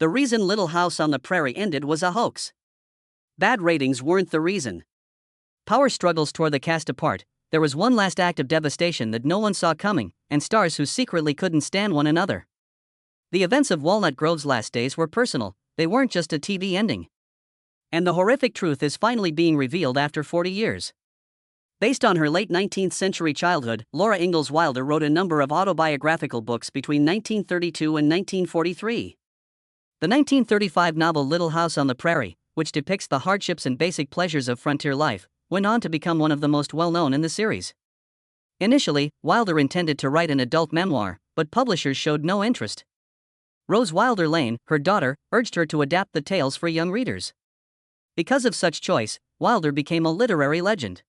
The reason Little House on the Prairie ended was a hoax. Bad ratings weren't the reason. Power struggles tore the cast apart. There was one last act of devastation that no one saw coming, and stars who secretly couldn't stand one another. The events of Walnut Grove's last days were personal, they weren't just a TV ending. And the horrific truth is finally being revealed after 40 years. Based on her late 19th century childhood, Laura Ingalls Wilder wrote a number of autobiographical books between 1932 and 1943. The 1935 novel Little House on the Prairie, which depicts the hardships and basic pleasures of frontier life, went on to become one of the most well-known in the series. Initially, Wilder intended to write an adult memoir, but publishers showed no interest. Rose Wilder Lane, her daughter, urged her to adapt the tales for young readers. Because of such choice, Wilder became a literary legend.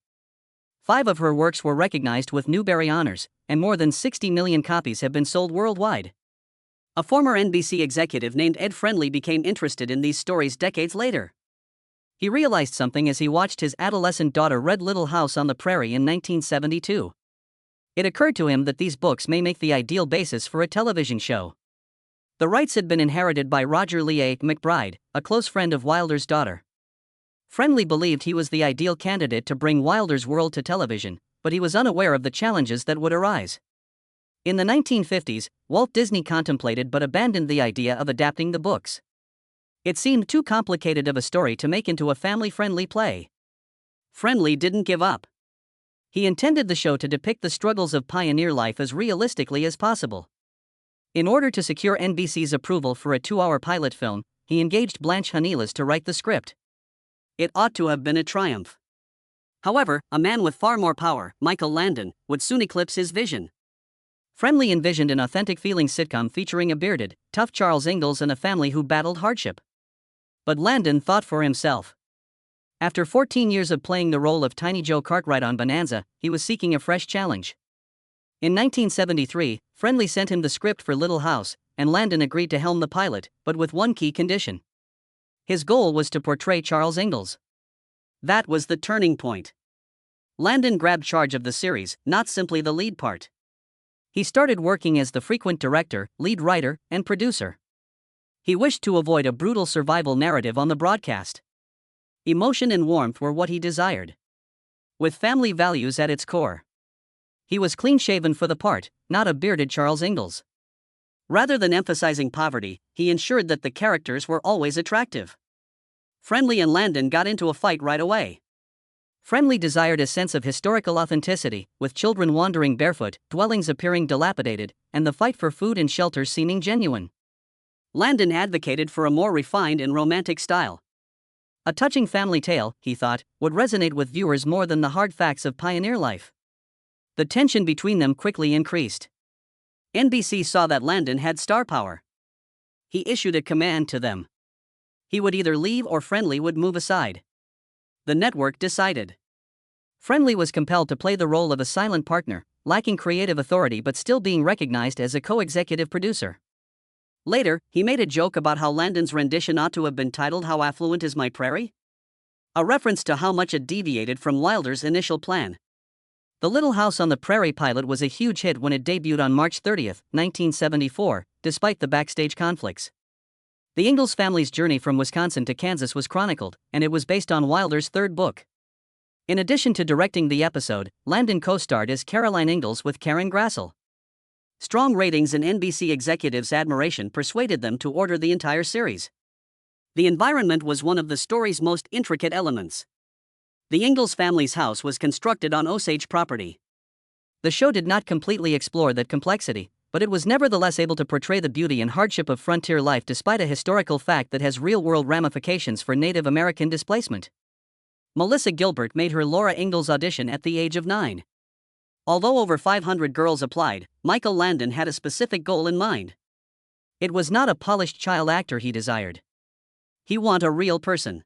5 of her works were recognized with Newbery honors, and more than 60 million copies have been sold worldwide. A former NBC executive named Ed Friendly became interested in these stories decades later. He realized something as he watched his adolescent daughter read Little House on the Prairie in 1972. It occurred to him that these books may make the ideal basis for a television show. The rights had been inherited by Roger Lee A. McBride, a close friend of Wilder's daughter. Friendly believed he was the ideal candidate to bring Wilder's world to television, but he was unaware of the challenges that would arise. In the 1950s, Walt Disney contemplated but abandoned the idea of adapting the books. It seemed too complicated of a story to make into a family-friendly play. Friendly didn't give up. He intended the show to depict the struggles of pioneer life as realistically as possible. In order to secure NBC's approval for a 2-hour pilot film, he engaged Blanche Hanilas to write the script. It ought to have been a triumph. However, a man with far more power, Michael Landon, would soon eclipse his vision. Friendly envisioned an authentic feeling sitcom featuring a bearded, tough Charles Ingalls and a family who battled hardship. But Landon thought for himself. After 14 years of playing the role of Tiny Joe Cartwright on Bonanza, he was seeking a fresh challenge. In 1973, Friendly sent him the script for Little House, and Landon agreed to helm the pilot, but with one key condition. His goal was to portray Charles Ingalls. That was the turning point. Landon grabbed charge of the series, not simply the lead part. He started working as the frequent director, lead writer, and producer. He wished to avoid a brutal survival narrative on the broadcast. Emotion and warmth were what he desired, with family values at its core. He was clean-shaven for the part, not a bearded Charles Ingalls. Rather than emphasizing poverty, he ensured that the characters were always attractive. Friendly and Landon got into a fight right away. Friendly desired a sense of historical authenticity, with children wandering barefoot, dwellings appearing dilapidated, and the fight for food and shelter seeming genuine. Landon advocated for a more refined and romantic style. A touching family tale, he thought, would resonate with viewers more than the hard facts of pioneer life. The tension between them quickly increased. NBC saw that Landon had star power. He issued a command to them. He would either leave or Friendly would move aside. The network decided. Friendly was compelled to play the role of a silent partner, lacking creative authority but still being recognized as a co-executive producer. Later, he made a joke about how Landon's rendition ought to have been titled How Affluent Is My Prairie? A reference to how much it deviated from Wilder's initial plan. The Little House on the Prairie pilot was a huge hit when it debuted on March 30, 1974, despite the backstage conflicts. The Ingalls family's journey from Wisconsin to Kansas was chronicled, and it was based on Wilder's third book. In addition to directing the episode, Landon co-starred as Caroline Ingalls with Karen Grassel. Strong ratings and NBC executives' admiration persuaded them to order the entire series. The environment was one of the story's most intricate elements. The Ingalls family's house was constructed on Osage property. The show did not completely explore that complexity, but it was nevertheless able to portray the beauty and hardship of frontier life despite a historical fact that has real-world ramifications for Native American displacement. Melissa Gilbert made her Laura Ingalls audition at the age of 9. Although over 500 girls applied, Michael Landon had a specific goal in mind. It was not a polished child actor he desired. He wanted a real person.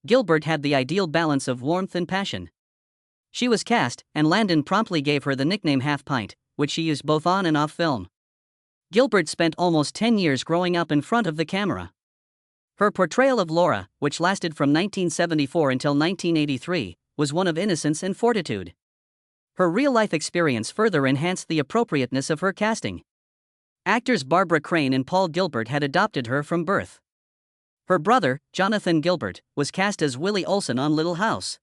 Gilbert had the ideal balance of warmth and passion. She was cast, and Landon promptly gave her the nickname Half Pint, which she used both on and off film. Gilbert spent almost 10 years growing up in front of the camera. Her portrayal of Laura, which lasted from 1974 until 1983, was one of innocence and fortitude. Her real-life experience further enhanced the appropriateness of her casting. Actors Barbara Crane and Paul Gilbert had adopted her from birth. Her brother, Jonathan Gilbert, was cast as Willie Olson on Little House.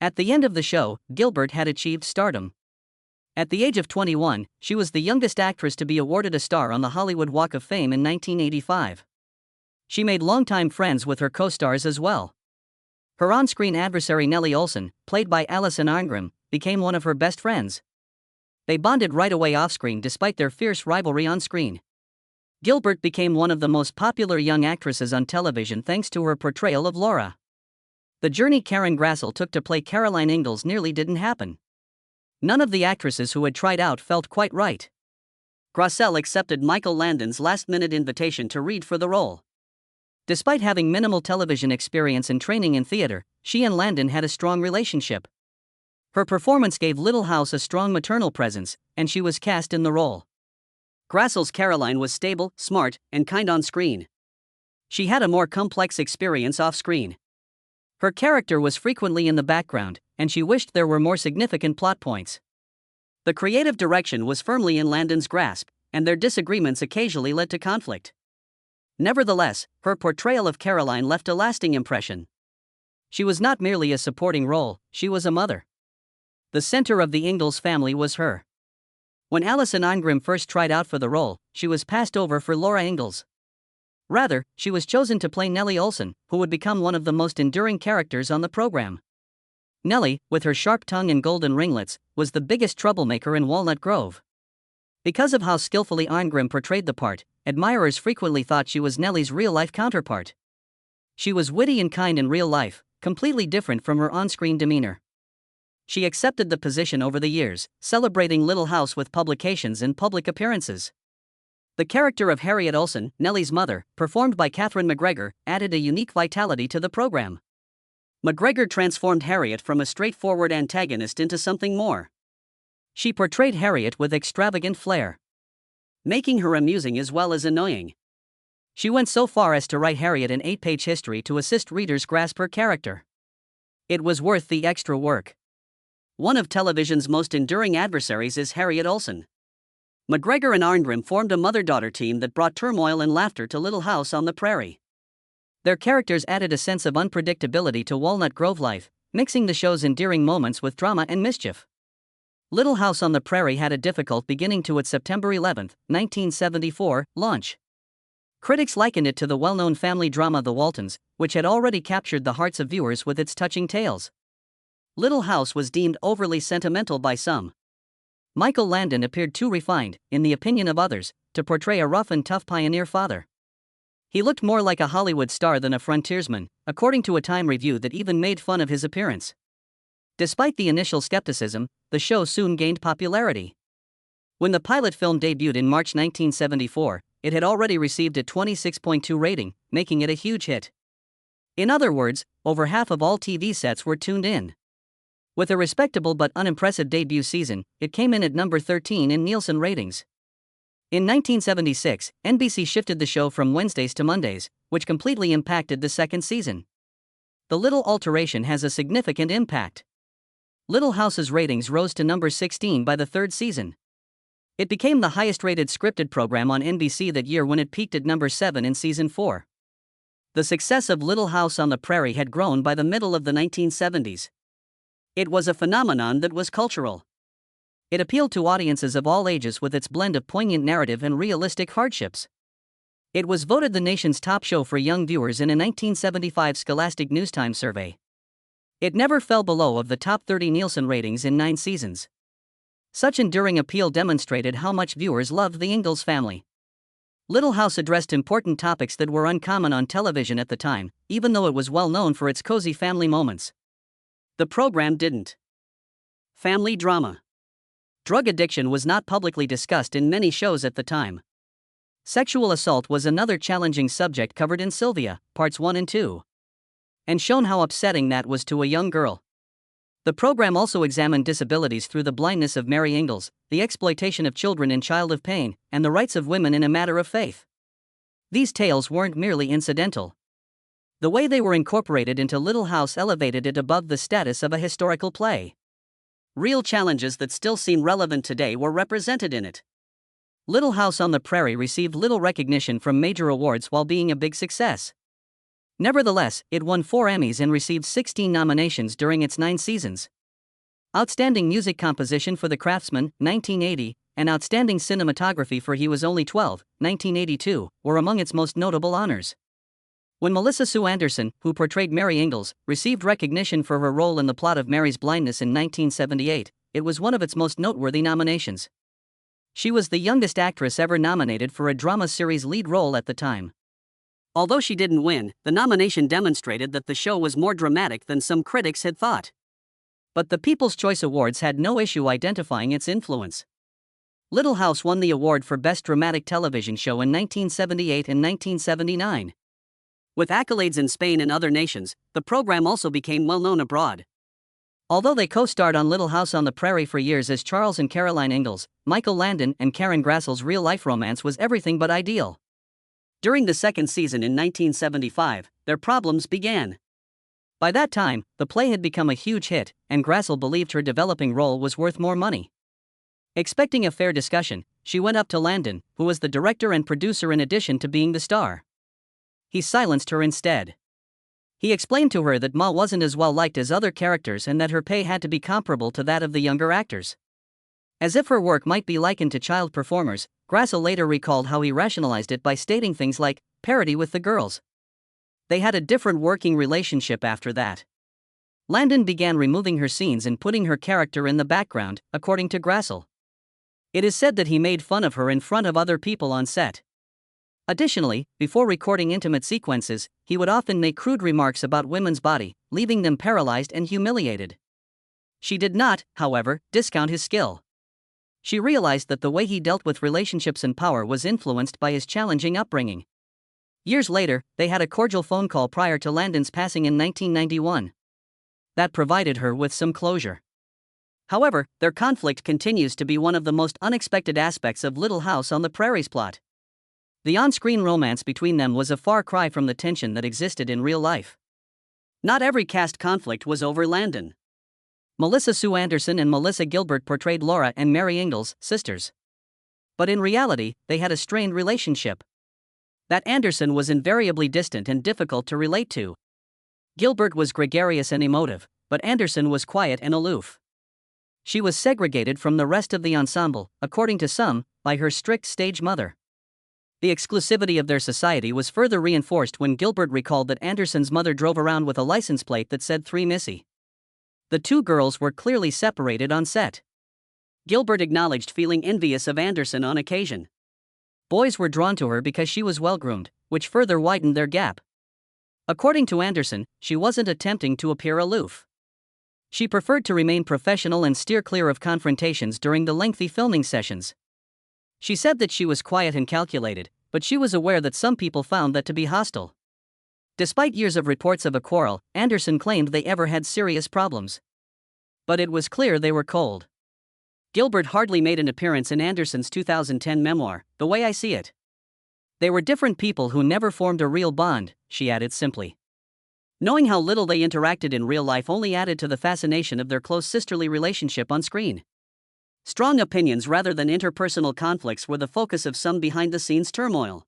At the end of the show, Gilbert had achieved stardom. At the age of 21, she was the youngest actress to be awarded a star on the Hollywood Walk of Fame in 1985. She made longtime friends with her co-stars as well. Her on-screen adversary Nellie Oleson, played by Alison Arngrim, became one of her best friends. They bonded right away off-screen despite their fierce rivalry on-screen. Gilbert became one of the most popular young actresses on television thanks to her portrayal of Laura. The journey Karen Grassel took to play Caroline Ingalls nearly didn't happen. None of the actresses who had tried out felt quite right. Grassel accepted Michael Landon's last-minute invitation to read for the role. Despite having minimal television experience and training in theater, she and Landon had a strong relationship. Her performance gave Little House a strong maternal presence, and she was cast in the role. Grassel's Caroline was stable, smart, and kind on screen. She had a more complex experience off-screen. Her character was frequently in the background, and she wished there were more significant plot points. The creative direction was firmly in Landon's grasp, and their disagreements occasionally led to conflict. Nevertheless, her portrayal of Caroline left a lasting impression. She was not merely a supporting role, she was a mother. The center of the Ingalls family was her. When Alison Arngrim first tried out for the role, she was passed over for Laura Ingalls. Rather, she was chosen to play Nellie Oleson, who would become one of the most enduring characters on the program. Nellie, with her sharp tongue and golden ringlets, was the biggest troublemaker in Walnut Grove. Because of how skillfully Arngrim portrayed the part, admirers frequently thought she was Nellie's real-life counterpart. She was witty and kind in real life, completely different from her on-screen demeanor. She accepted the position over the years, celebrating Little House with publications and public appearances. The character of Harriet Olsen, Nellie's mother, performed by Catherine McGregor, added a unique vitality to the program. McGregor transformed Harriet from a straightforward antagonist into something more. She portrayed Harriet with extravagant flair, making her amusing as well as annoying. She went so far as to write Harriet an 8-page history to assist readers grasp her character. It was worth the extra work. One of television's most enduring adversaries is Harriet Olsen. McGregor and Arngrim formed a mother-daughter team that brought turmoil and laughter to Little House on the Prairie. Their characters added a sense of unpredictability to Walnut Grove life, mixing the show's endearing moments with drama and mischief. Little House on the Prairie had a difficult beginning to its September 11, 1974, launch. Critics likened it to the well-known family drama The Waltons, which had already captured the hearts of viewers with its touching tales. Little House was deemed overly sentimental by some. Michael Landon appeared too refined, in the opinion of others, to portray a rough and tough pioneer father. He looked more like a Hollywood star than a frontiersman, according to a Time review that even made fun of his appearance. Despite the initial skepticism, the show soon gained popularity. When the pilot film debuted in March 1974, it had already received a 26.2 rating, making it a huge hit. In other words, over half of all TV sets were tuned in. With a respectable but unimpressive debut season, it came in at number 13 in Nielsen ratings. In 1976, NBC shifted the show from Wednesdays to Mondays, which completely impacted the second season. The little alteration has a significant impact. Little House's ratings rose to number 16 by the third season. It became the highest-rated scripted program on NBC that year when it peaked at number 7 in season 4. The success of Little House on the Prairie had grown by the middle of the 1970s. It was a phenomenon that was cultural. It appealed to audiences of all ages with its blend of poignant narrative and realistic hardships. It was voted the nation's top show for young viewers in a 1975 Scholastic Newstimes survey. It never fell below of the top 30 Nielsen ratings in 9 seasons. Such enduring appeal demonstrated how much viewers loved the Ingalls family. Little House addressed important topics that were uncommon on television at the time, even though it was well known for its cozy family moments. The program didn't. Family drama. Drug addiction was not publicly discussed in many shows at the time. Sexual assault was another challenging subject covered in Sylvia, parts 1 and 2. And shown how upsetting that was to a young girl. The program also examined disabilities through the blindness of Mary Ingalls, the exploitation of children in Child of Pain, and the rights of women in A Matter of Faith. These tales weren't merely incidental. The way they were incorporated into Little House elevated it above the status of a historical play. Real challenges that still seem relevant today were represented in it. Little House on the Prairie received little recognition from major awards while being a big success. Nevertheless, it won 4 Emmys and received 16 nominations during its 9 seasons. Outstanding Music Composition for The Craftsman, 1980, and Outstanding Cinematography for He Was Only 12, 1982, were among its most notable honors. When Melissa Sue Anderson, who portrayed Mary Ingalls, received recognition for her role in the plot of Mary's Blindness in 1978, it was one of its most noteworthy nominations. She was the youngest actress ever nominated for a drama series lead role at the time. Although she didn't win, the nomination demonstrated that the show was more dramatic than some critics had thought. But the People's Choice Awards had no issue identifying its influence. Little House won the award for Best Dramatic Television Show in 1978 and 1979. With accolades in Spain and other nations, the program also became well known abroad. Although they co-starred on Little House on the Prairie for years as Charles and Caroline Ingalls, Michael Landon and Karen Grassel's real-life romance was everything but ideal. During the second season in 1975, their problems began. By that time, the play had become a huge hit, and Grassel believed her developing role was worth more money. Expecting a fair discussion, she went up to Landon, who was the director and producer in addition to being the star. He silenced her instead. He explained to her that Ma wasn't as well liked as other characters and that her pay had to be comparable to that of the younger actors. As if her work might be likened to child performers, Grassel later recalled how he rationalized it by stating things like, parity with the girls. They had a different working relationship after that. Landon began removing her scenes and putting her character in the background, according to Grassel. It is said that he made fun of her in front of other people on set. Additionally, before recording intimate sequences, he would often make crude remarks about women's body, leaving them paralyzed and humiliated. She did not, however, discount his skill. She realized that the way he dealt with relationships and power was influenced by his challenging upbringing. Years later, they had a cordial phone call prior to Landon's passing in 1991. That provided her with some closure. However, their conflict continues to be one of the most unexpected aspects of Little House on the Prairie's plot. The on-screen romance between them was a far cry from the tension that existed in real life. Not every cast conflict was over Landon. Melissa Sue Anderson and Melissa Gilbert portrayed Laura and Mary Ingalls, sisters. But in reality, they had a strained relationship. That Anderson was invariably distant and difficult to relate to. Gilbert was gregarious and emotive, but Anderson was quiet and aloof. She was segregated from the rest of the ensemble, according to some, by her strict stage mother. The exclusivity of their society was further reinforced when Gilbert recalled that Anderson's mother drove around with a license plate that said 3 Missy. The two girls were clearly separated on set. Gilbert acknowledged feeling envious of Anderson on occasion. Boys were drawn to her because she was well-groomed, which further widened their gap. According to Anderson, she wasn't attempting to appear aloof. She preferred to remain professional and steer clear of confrontations during the lengthy filming sessions. She said that she was quiet and calculated, but she was aware that some people found that to be hostile. Despite years of reports of a quarrel, Anderson claimed they ever had serious problems. But it was clear they were cold. Gilbert hardly made an appearance in Anderson's 2010 memoir, The Way I See It. They were different people who never formed a real bond, she added simply. Knowing how little they interacted in real life only added to the fascination of their close sisterly relationship on screen. Strong opinions rather than interpersonal conflicts were the focus of some behind-the-scenes turmoil.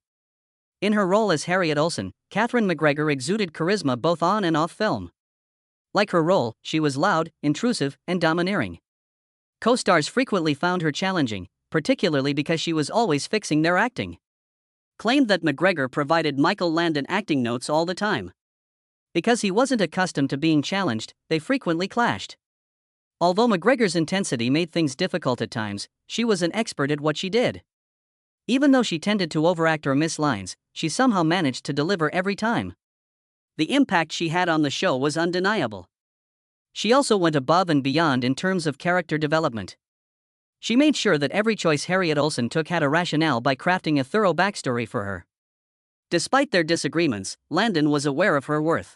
In her role as Harriet Olsen, Catherine McGregor exuded charisma both on and off film. Like her role, she was loud, intrusive, and domineering. Co-stars frequently found her challenging, particularly because she was always fixing their acting. Claimed that McGregor provided Michael Landon acting notes all the time. Because he wasn't accustomed to being challenged, they frequently clashed. Although McGregor's intensity made things difficult at times, she was an expert at what she did. Even though she tended to overact or miss lines, she somehow managed to deliver every time. The impact she had on the show was undeniable. She also went above and beyond in terms of character development. She made sure that every choice Harriet Olsen took had a rationale by crafting a thorough backstory for her. Despite their disagreements, Landon was aware of her worth.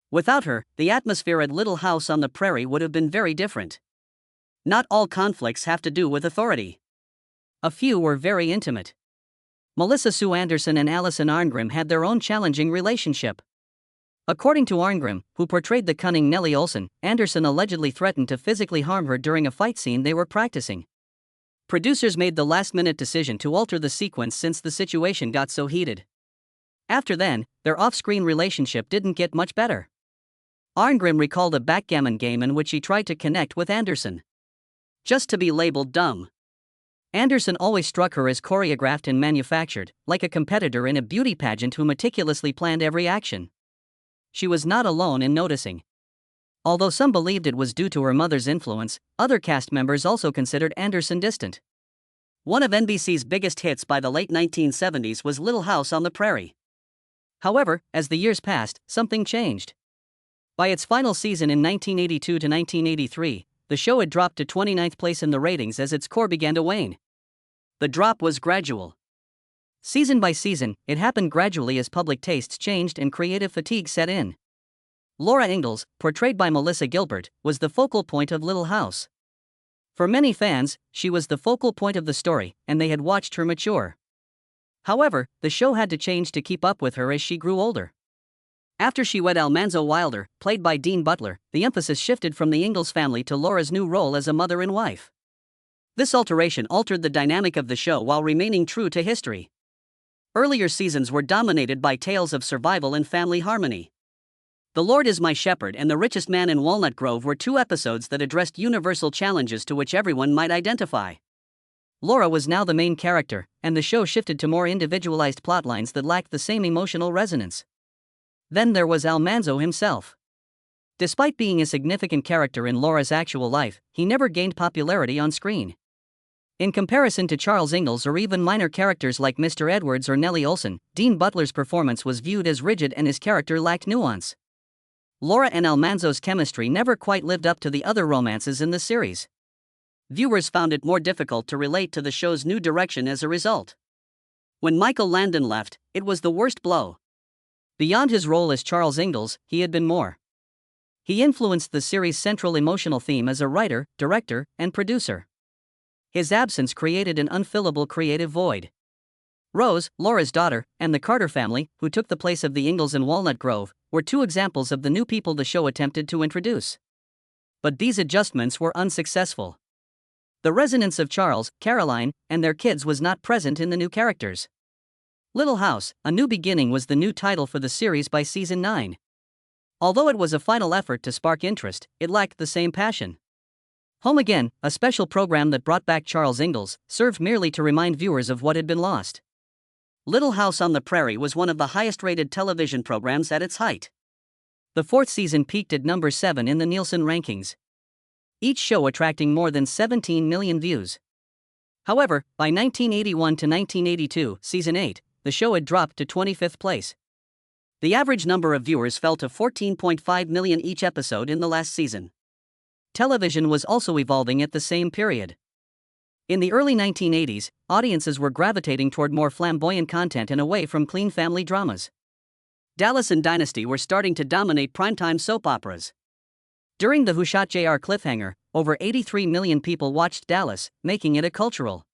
Without her, the atmosphere at Little House on the Prairie would have been very different. Not all conflicts have to do with authority. A few were very intimate. Melissa Sue Anderson and Alison Arngrim had their own challenging relationship. According to Arngrim, who portrayed the cunning Nellie Olsen, Anderson allegedly threatened to physically harm her during a fight scene they were practicing. Producers made the last-minute decision to alter the sequence since the situation got so heated. After then, their off-screen relationship didn't get much better. Arngrim recalled a backgammon game in which he tried to connect with Anderson. Just to be labeled dumb. Anderson always struck her as choreographed and manufactured, like a competitor in a beauty pageant who meticulously planned every action. She was not alone in noticing. Although some believed it was due to her mother's influence, other cast members also considered Anderson distant. One of NBC's biggest hits by the late 1970s was Little House on the Prairie. However, as the years passed, something changed. By its final season in 1982 to 1983, the show had dropped to 29th place in the ratings as its core began to wane. The drop was gradual. Season by season, it happened gradually as public tastes changed and creative fatigue set in. Laura Ingalls, portrayed by Melissa Gilbert, was the focal point of Little House. For many fans, she was the focal point of the story, and they had watched her mature. However, the show had to change to keep up with her as she grew older. After she wed Almanzo Wilder, played by Dean Butler, the emphasis shifted from the Ingalls family to Laura's new role as a mother and wife. This alteration altered the dynamic of the show while remaining true to history. Earlier seasons were dominated by tales of survival and family harmony. The Lord is My Shepherd and The Richest Man in Walnut Grove were two episodes that addressed universal challenges to which everyone might identify. Laura was now the main character, and the show shifted to more individualized plotlines that lacked the same emotional resonance. Then there was Almanzo himself. Despite being a significant character in Laura's actual life, he never gained popularity on screen. In comparison to Charles Ingalls or even minor characters like Mr. Edwards or Nellie Olson, Dean Butler's performance was viewed as rigid and his character lacked nuance. Laura and Almanzo's chemistry never quite lived up to the other romances in the series. Viewers found it more difficult to relate to the show's new direction as a result. When Michael Landon left, it was the worst blow. Beyond his role as Charles Ingalls, he had been more. He influenced the series' central emotional theme as a writer, director, and producer. His absence created an unfillable creative void. Rose, Laura's daughter, and the Carter family, who took the place of the Ingalls in Walnut Grove, were two examples of the new people the show attempted to introduce. But these adjustments were unsuccessful. The resonance of Charles, Caroline, and their kids was not present in the new characters. Little House, A New Beginning was the new title for the series by season 9. Although it was a final effort to spark interest, it lacked the same passion. Home Again, a special program that brought back Charles Ingalls, served merely to remind viewers of what had been lost. Little House on the Prairie was one of the highest-rated television programs at its height. The fourth season peaked at number 7 in the Nielsen rankings, each show attracting more than 17 million views. However, by 1981 to 1982, season 8, the show had dropped to 25th place. The average number of viewers fell to 14.5 million each episode in the last season. Television was also evolving at the same period. In the early 1980s, audiences were gravitating toward more flamboyant content and away from clean family dramas. Dallas and Dynasty were starting to dominate primetime soap operas. During the Who Shot JR cliffhanger, over 83 million people watched Dallas, making it a cultural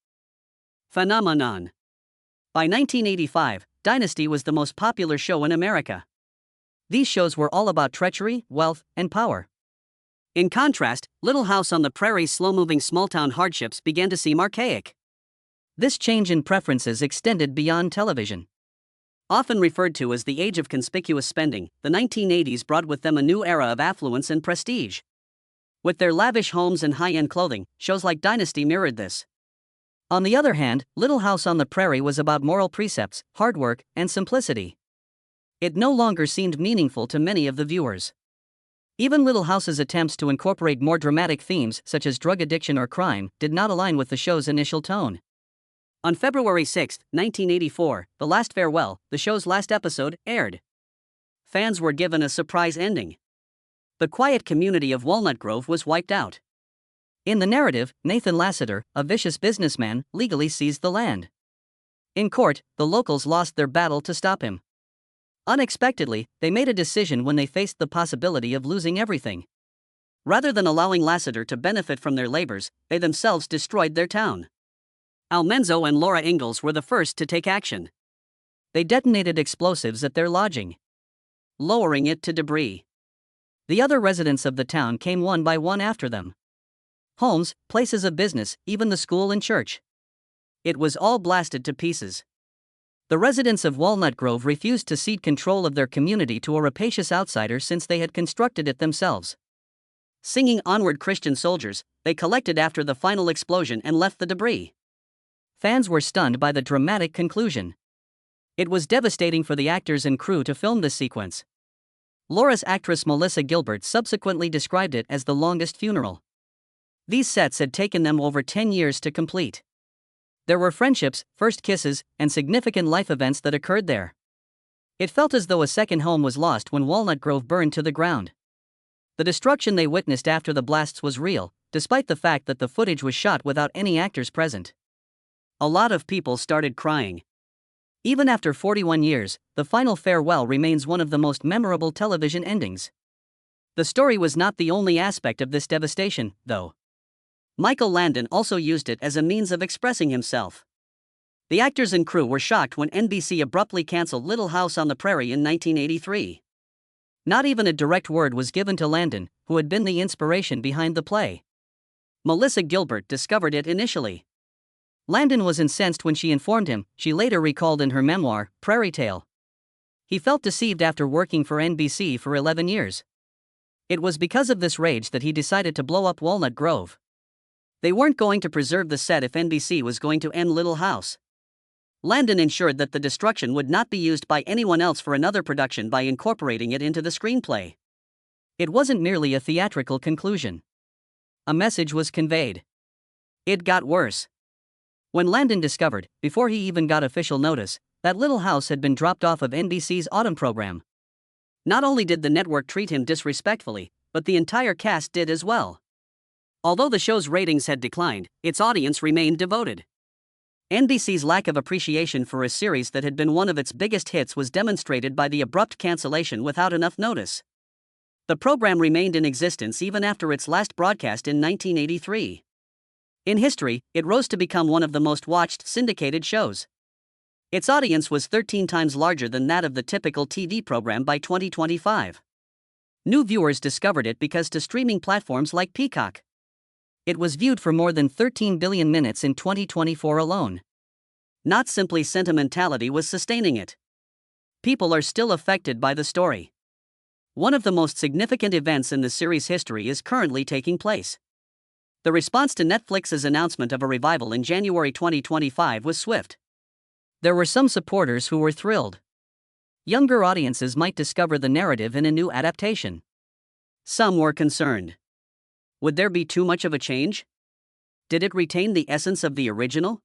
phenomenon. By 1985, Dynasty was the most popular show in America. These shows were all about treachery, wealth, and power. In contrast, Little House on the Prairie's slow-moving small-town hardships began to seem archaic. This change in preferences extended beyond television. Often referred to as the age of conspicuous spending, the 1980s brought with them a new era of affluence and prestige. With their lavish homes and high-end clothing, shows like Dynasty mirrored this. On the other hand, Little House on the Prairie was about moral precepts, hard work, and simplicity. It no longer seemed meaningful to many of the viewers. Even Little House's attempts to incorporate more dramatic themes, such as drug addiction or crime, did not align with the show's initial tone. On February 6, 1984, The Last Farewell, the show's last episode, aired. Fans were given a surprise ending. The quiet community of Walnut Grove was wiped out. In the narrative, Nathan Lassiter, a vicious businessman, legally seized the land. In court, the locals lost their battle to stop him. Unexpectedly, they made a decision when they faced the possibility of losing everything. Rather than allowing Lassiter to benefit from their labors, they themselves destroyed their town. Almanzo and Laura Ingalls were the first to take action. They detonated explosives at their lodging, lowering it to debris. The other residents of the town came one by one after them. Homes, places of business, even the school and church. It was all blasted to pieces. The residents of Walnut Grove refused to cede control of their community to a rapacious outsider since they had constructed it themselves. Singing "Onward Christian Soldiers," they collected after the final explosion and left the debris. Fans were stunned by the dramatic conclusion. It was devastating for the actors and crew to film this sequence. Laura's actress Melissa Gilbert subsequently described it as the longest funeral. These sets had taken them over 10 years to complete. There were friendships, first kisses, and significant life events that occurred there. It felt as though a second home was lost when Walnut Grove burned to the ground. The destruction they witnessed after the blasts was real, despite the fact that the footage was shot without any actors present. A lot of people started crying. Even after 41 years, the final farewell remains one of the most memorable television endings. The story was not the only aspect of this devastation, though. Michael Landon also used it as a means of expressing himself. The actors and crew were shocked when NBC abruptly canceled Little House on the Prairie in 1983. Not even a direct word was given to Landon, who had been the inspiration behind the play. Melissa Gilbert discovered it initially. Landon was incensed when she informed him, she later recalled in her memoir, Prairie Tale. He felt deceived after working for NBC for 11 years. It was because of this rage that he decided to blow up Walnut Grove. They weren't going to preserve the set if NBC was going to end Little House. Landon ensured that the destruction would not be used by anyone else for another production by incorporating it into the screenplay. It wasn't merely a theatrical conclusion. A message was conveyed. It got worse. When Landon discovered, before he even got official notice, that Little House had been dropped off of NBC's autumn program. Not only did the network treat him disrespectfully, but the entire cast did as well. Although the show's ratings had declined, its audience remained devoted. NBC's lack of appreciation for a series that had been one of its biggest hits was demonstrated by the abrupt cancellation without enough notice. The program remained in existence even after its last broadcast in 1983. In history, it rose to become one of the most watched syndicated shows. Its audience was 13 times larger than that of the typical TV program by 2025. New viewers discovered it because to streaming platforms like Peacock. It was viewed for more than 13 billion minutes in 2024 alone. Not simply sentimentality was sustaining it. People are still affected by the story. One of the most significant events in the series' history is currently taking place. The response to Netflix's announcement of a revival in January 2025 was swift. There were some supporters who were thrilled. Younger audiences might discover the narrative in a new adaptation. Some were concerned. Would there be too much of a change? Did it retain the essence of the original?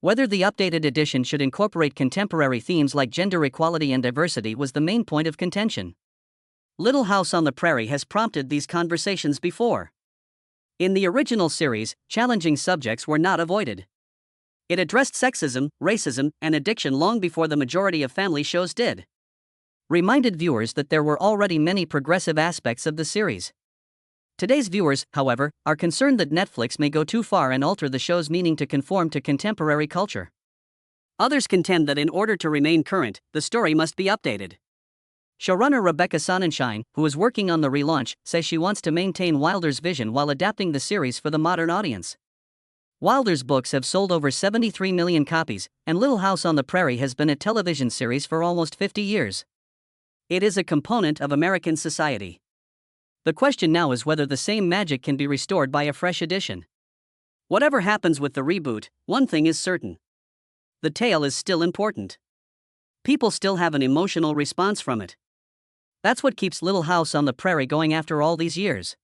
Whether the updated edition should incorporate contemporary themes like gender equality and diversity was the main point of contention. Little House on the Prairie has prompted these conversations before. In the original series, challenging subjects were not avoided. It addressed sexism, racism, and addiction long before the majority of family shows did. Reminded viewers that there were already many progressive aspects of the series. Today's viewers, however, are concerned that Netflix may go too far and alter the show's meaning to conform to contemporary culture. Others contend that in order to remain current, the story must be updated. Showrunner Rebecca Sonnenschein, who is working on the relaunch, says she wants to maintain Wilder's vision while adapting the series for the modern audience. Wilder's books have sold over 73 million copies, and Little House on the Prairie has been a television series for almost 50 years. It is a component of American society. The question now is whether the same magic can be restored by a fresh edition. Whatever happens with the reboot, one thing is certain. The tale is still important. People still have an emotional response from it. That's what keeps Little House on the Prairie going after all these years.